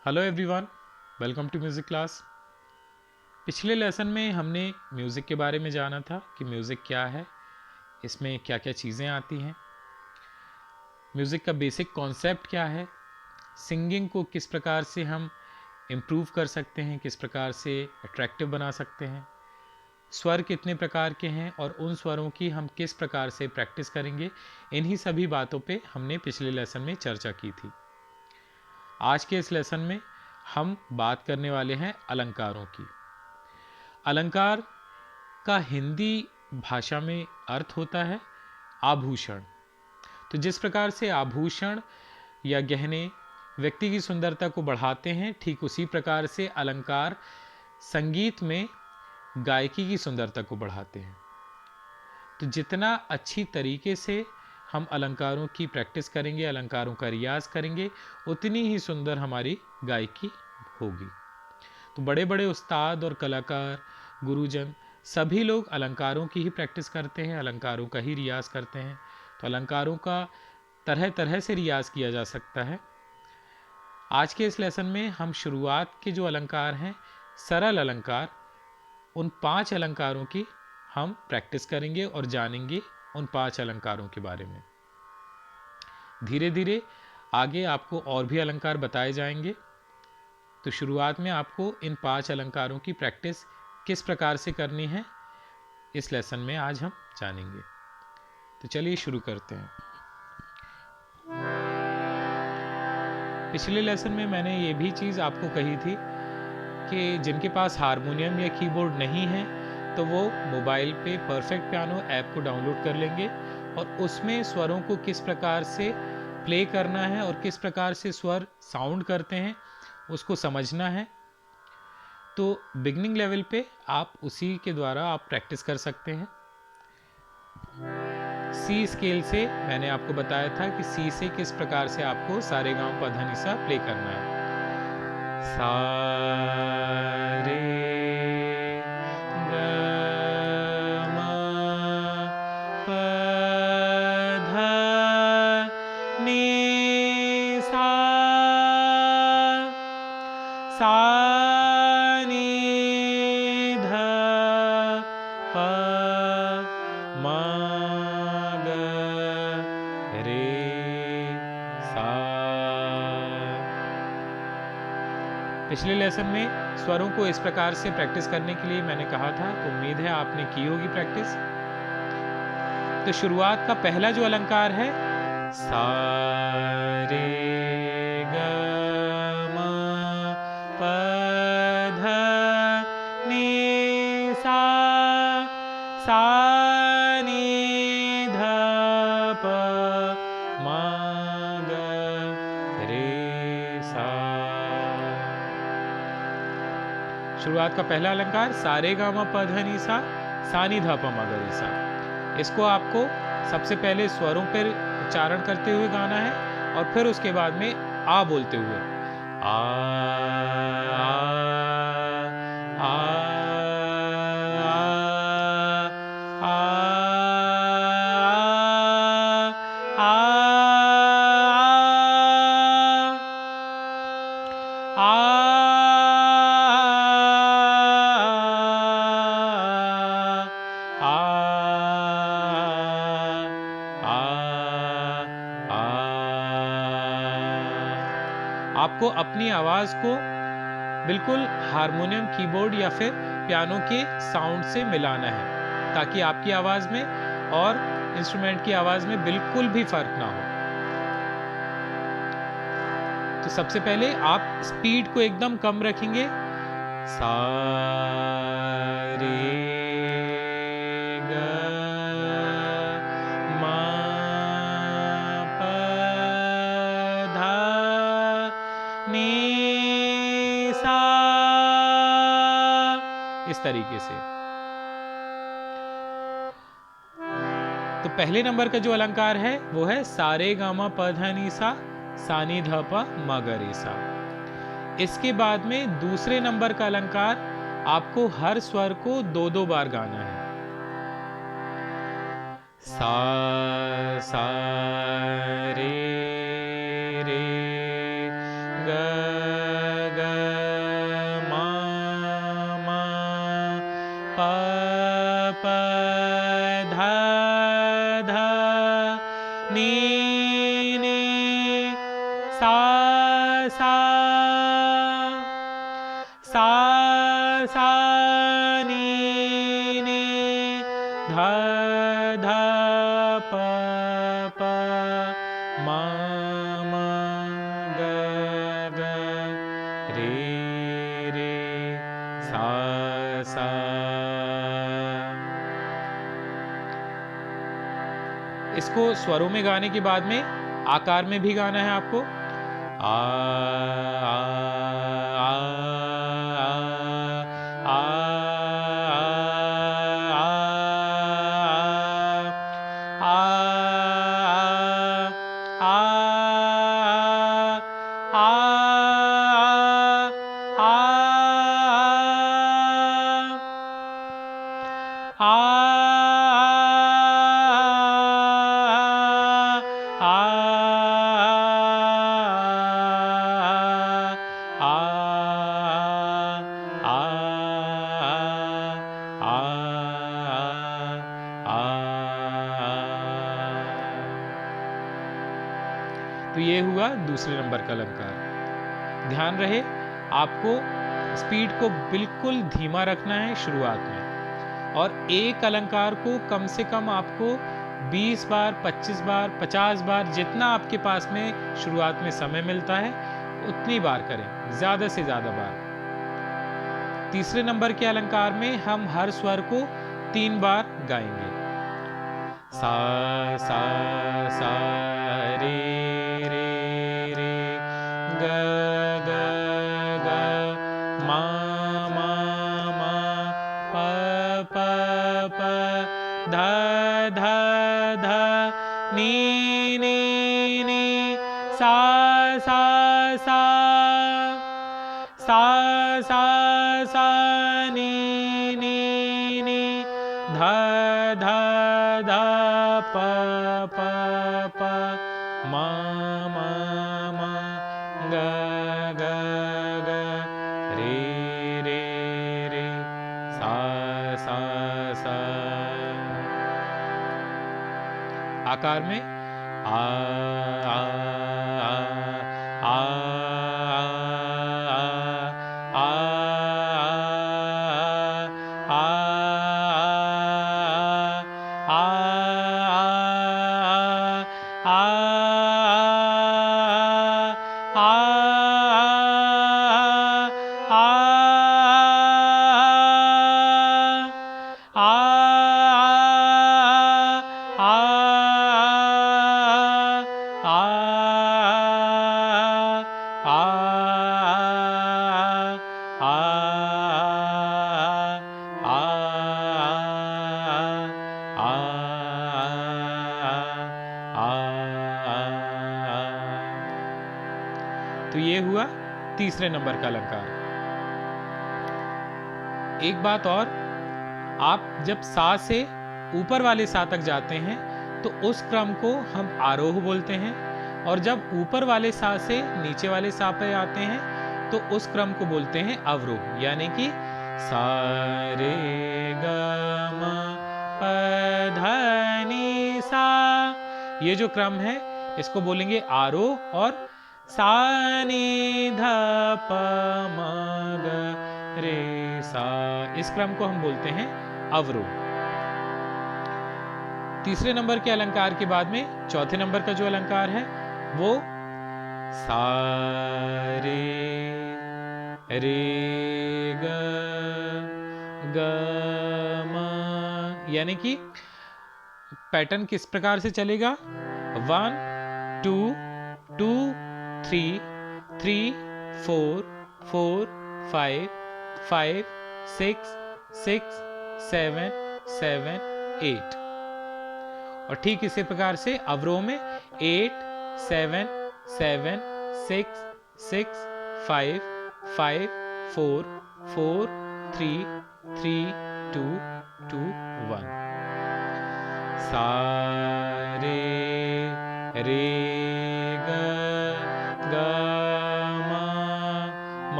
Hello everyone, welcome to music class. पिछले lesson में हमने म्यूज़िक के बारे में जाना था कि म्यूज़िक क्या है, इसमें क्या क्या चीज़ें आती हैं, म्यूज़िक का बेसिक कॉन्सेप्ट क्या है, सिंगिंग को किस प्रकार से हम इम्प्रूव कर सकते हैं, किस प्रकार से अट्रैक्टिव बना सकते हैं, स्वर कितने प्रकार के हैं और उन स्वरों की हम किस प्रकार से प्रैक्टिस करेंगे। इन्हीं सभी बातों पे हमने पिछले लेसन में चर्चा की थी। आज के इस लेसन में हम बात करने वाले हैं अलंकारों की। अलंकार का हिंदी भाषा में अर्थ होता है आभूषण। तो जिस प्रकार से आभूषण या गहने व्यक्ति की सुंदरता को बढ़ाते हैं, ठीक उसी प्रकार से अलंकार संगीत में गायकी की सुंदरता को बढ़ाते हैं। तो जितना अच्छी तरीके से हम अलंकारों की प्रैक्टिस करेंगे, अलंकारों का रियाज करेंगे, उतनी ही सुंदर हमारी गायकी होगी। तो बड़े बड़े उस्ताद और कलाकार, गुरुजन सभी लोग अलंकारों की ही प्रैक्टिस करते हैं, अलंकारों का ही रियाज करते हैं। तो अलंकारों का तरह तरह से रियाज किया जा सकता है। आज के इस लेसन में हम शुरुआत के जो अलंकार हैं, सरल अलंकार, उन 5 अलंकारों की हम प्रैक्टिस करेंगे और जानेंगे उन 5 अलंकारों के बारे में। धीरे धीरे आगे आपको और भी अलंकार बताए जाएंगे। तो शुरुआत में आपको इन 5 अलंकारों की प्रैक्टिस किस प्रकार से करनी है, इस लेसन में आज हम जानेंगे। तो चलिए शुरू करते हैं। पिछले लेसन में मैंने ये भी चीज़ आपको कही थी कि जिनके पास हारमोनियम या कीबोर्ड नहीं है तो वो मोबाइल पे परफेक्ट पियानो ऐप को डाउनलोड कर लेंगे और उसमें स्वरों को किस प्रकार से प्ले करना है और किस प्रकार से स्वर साउंड करते हैं उसको समझना है। तो बिगनिंग लेवल पे आप उसी के द्वारा आप प्रैक्टिस कर सकते हैं। सी स्केल से मैंने आपको बताया था कि सी से किस प्रकार से आपको सारे गाँव पा धा नि सा प्ले करना है। सा रे ग म प ध नि सा, सा नि ध प म ग रे सा। पिछले लेसन में स्वरों को इस प्रकार से प्रैक्टिस करने के लिए मैंने कहा था, तो उम्मीद है आपने की होगी प्रैक्टिस। तो शुरुआत का पहला जो अलंकार है, सा रे ग म प ध नि सा, सा नि ध प म ग रे सा। शुरुआत का पहला अलंकार सा रे गा मा प ध नि सा नि ध प म ग रे सा। इसको आपको सबसे पहले स्वरों पर उच्चारण करते हुए गाना है और फिर उसके बाद में आ बोलते हुए, आ आ आ आपको अपनी आवाज़ को बिल्कुल हारमोनियम, कीबोर्ड या फिर पियानो के साउंड से मिलाना है ताकि आपकी आवाज़ में और इंस्ट्रूमेंट की आवाज़ में बिल्कुल भी फर्क ना हो। तो सबसे पहले आप स्पीड को एकदम कम रखेंगे। सा रे ग म प ध नि सा, इस तरीके से। तो पहले नंबर का जो अलंकार है वो है सा रे गा मा प ध नि सा नि ध प म ग रे सा। इसके बाद में दूसरे नंबर का अलंकार आपको हर स्वर को 2-2 बार गाना है। सा सा रे रे ग प ध ध नी नी सा सा सा सा नी नी ध ध प प म म ग ग रे रे सा सा। इसको स्वरों में गाने के बाद में आकार में भी गाना है आपको। आ आ आ आ तो ये हुआ दूसरे नंबर का अलंकार। ध्यान रहे आपको स्पीड को बिल्कुल धीमा रखना है शुरुआत में, और एक अलंकार को कम से कम आपको 20 बार, 25 बार, 50 बार, जितना आपके पास में शुरुआत में समय मिलता है उतनी बार करें, ज्यादा से ज्यादा बार। तीसरे नंबर के अलंकार में हम हर स्वर को 3 बार गाएंगे। सा सा सा रे रे रे ग ग ग मा मा मा प प प ध ध ध नी नी नी सा सा सा सा सा सा नी नी नी ध ध ध प प प म म म ग ग ग रे रे रे सा सा सा। आकार में आ आ आ आ तो ये हुआ तीसरे नंबर का अलंकार। एक बात और, आप जब सा से ऊपर वाले सा तक जाते हैं तो उस क्रम को हम आरोह बोलते हैं, और जब ऊपर वाले सा से नीचे वाले सा पे आते हैं तो उस क्रम को बोलते हैं अवरोह, यानी कि सा रे ग म प ध नि सा। ये जो क्रम है इसको बोलेंगे आरोह, और सा नि ध प म ग रे सा, इस क्रम को हम बोलते हैं अवरोह। तीसरे नंबर के अलंकार के बाद में चौथे नंबर का जो अलंकार है वो सा रे ग ग म, यानी कि पैटर्न किस प्रकार से चलेगा, 1 2 2 3 3 4 4 5 5 6 6 7 7 8, और ठीक इसी प्रकार से अवरोह में 8 7 7 6 6 5 5 4 4 3 3 2 2 1। सा रे ग ग म म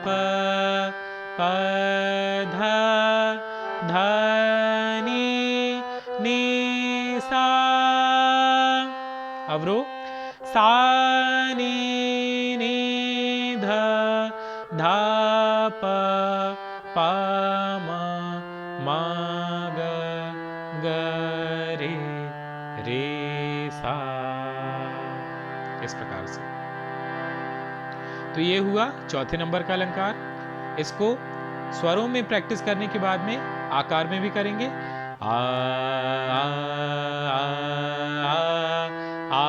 प ध ध अवरो सा नी नी ध धा प पा म ग ग रे रे सा, इस प्रकार से। तो ये हुआ चौथे नंबर का अलंकार। इसको स्वरों में प्रैक्टिस करने के बाद में आकार में भी करेंगे। आ आ आ आ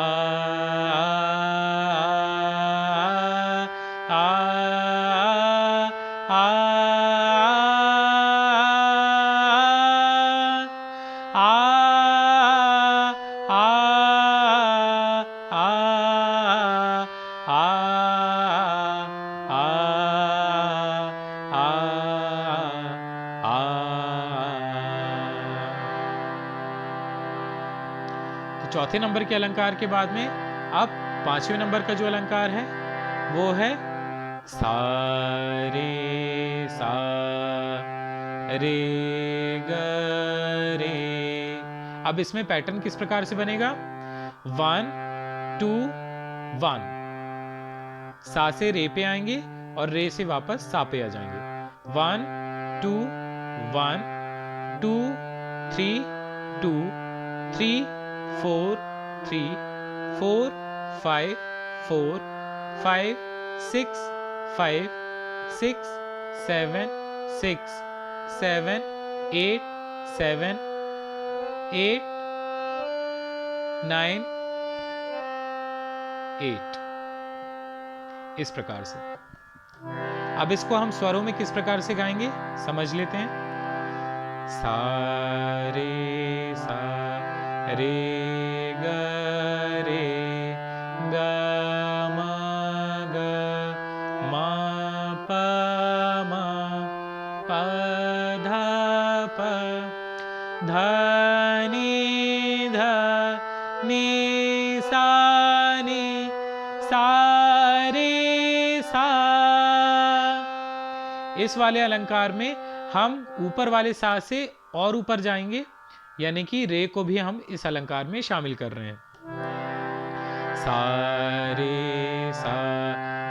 चौथे नंबर के अलंकार के बाद में अब पांचवें नंबर का जो अलंकार है वो है सा रे सा रे ग रे। अब इसमें पैटर्न किस प्रकार से बनेगा? 1 2 1, सा से रे पे आएंगे और रे से वापस सा पे आ जाएंगे। 1 2 1 2 3 2 3 4 3 4 5 4 5 6 5 6 7 6 7 8 7 8 9 8, इस प्रकार से। अब इसको हम स्वरों में किस प्रकार से गाएंगे समझ लेते हैं। सा रे ग रे ग म ग म प म प ध प ध नि ध नि सा नि सा रे सा। इस वाले अलंकार में हम ऊपर वाले सा से और ऊपर जाएंगे, यानी कि रे को भी हम इस अलंकार में शामिल कर रहे हैं। सा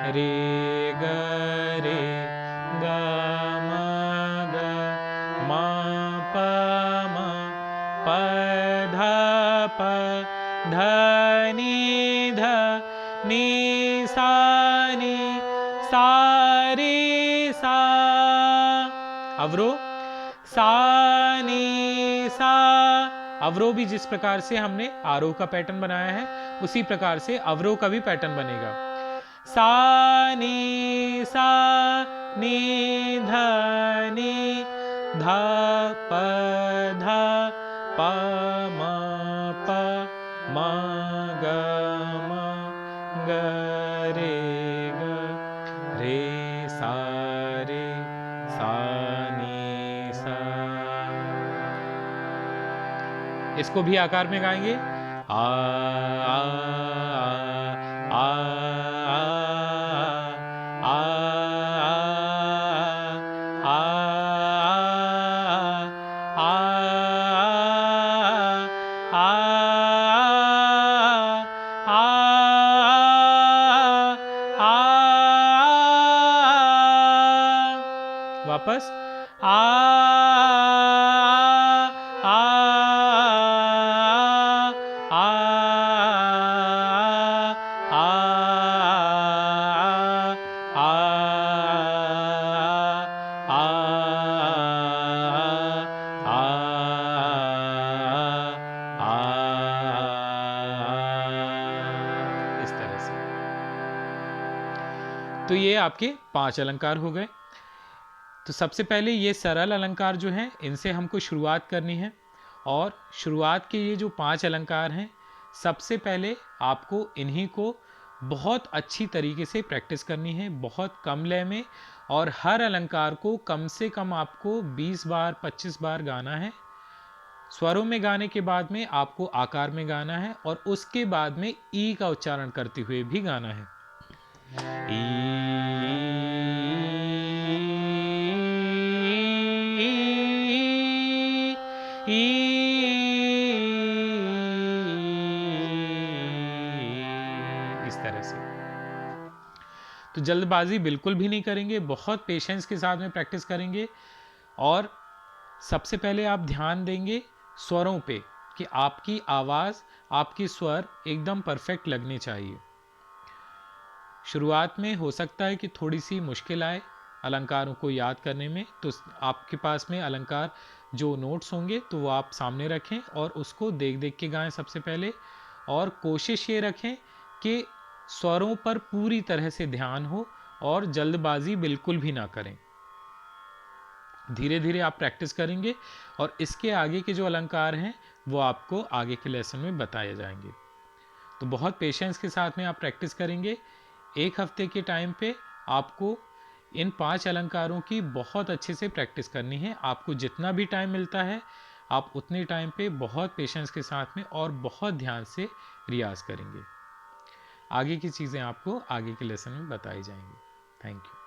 रे ग रे ग म ग म प म प ध प ध नि ध नि सा रे सा। अवरो सा नी सा। अवरोह भी जिस प्रकार से हमने आरोह का पैटर्न बनाया है उसी प्रकार से अवरोह का भी पैटर्न बनेगा। सा नी ध नि ध प ध प म प म ग रे सा नी सा। इसको भी आकार में गाएंगे। आ आ आ आ वापस आ आ आ इस तरह से। तो ये आपके 5 अलंकार हो गए। तो सबसे पहले ये सरल अलंकार जो हैं इनसे हमको शुरुआत करनी है, और शुरुआत के ये जो 5 अलंकार हैं सबसे पहले आपको इन्हीं को बहुत अच्छी तरीके से प्रैक्टिस करनी है, बहुत कम लय में, और हर अलंकार को कम से कम आपको 20 बार 25 बार गाना है। स्वरों में गाने के बाद में आपको आकार में गाना है, और उसके बाद में ई का उच्चारण करते हुए भी गाना है। तो जल्दबाजी बिल्कुल भी नहीं करेंगे, बहुत पेशेंस के साथ में प्रैक्टिस करेंगे। और सबसे पहले आप ध्यान देंगे स्वरों पे कि आपकी आवाज़, आपकी स्वर एकदम परफेक्ट लगनी चाहिए। शुरुआत में हो सकता है कि थोड़ी सी मुश्किल आए अलंकारों को याद करने में, तो आपके पास में अलंकार जो नोट्स होंगे तो वो आप सामने रखें और उसको देख देख के गाएं सबसे पहले। और कोशिश ये रखें कि स्वरों पर पूरी तरह से ध्यान हो और जल्दबाजी बिल्कुल भी ना करें। धीरे धीरे आप प्रैक्टिस करेंगे और इसके आगे के जो अलंकार हैं वो आपको आगे के लेसन में बताए जाएंगे। तो बहुत पेशेंस के साथ में आप प्रैक्टिस करेंगे। एक हफ्ते के टाइम पे आपको इन 5 अलंकारों की बहुत अच्छे से प्रैक्टिस करनी है। आपको जितना भी टाइम मिलता है आप उतने टाइम पे बहुत पेशेंस के साथ में और बहुत ध्यान से रियाज करेंगे। आगे की चीज़ें आपको आगे के लेसन में बताई जाएंगी। Thank you.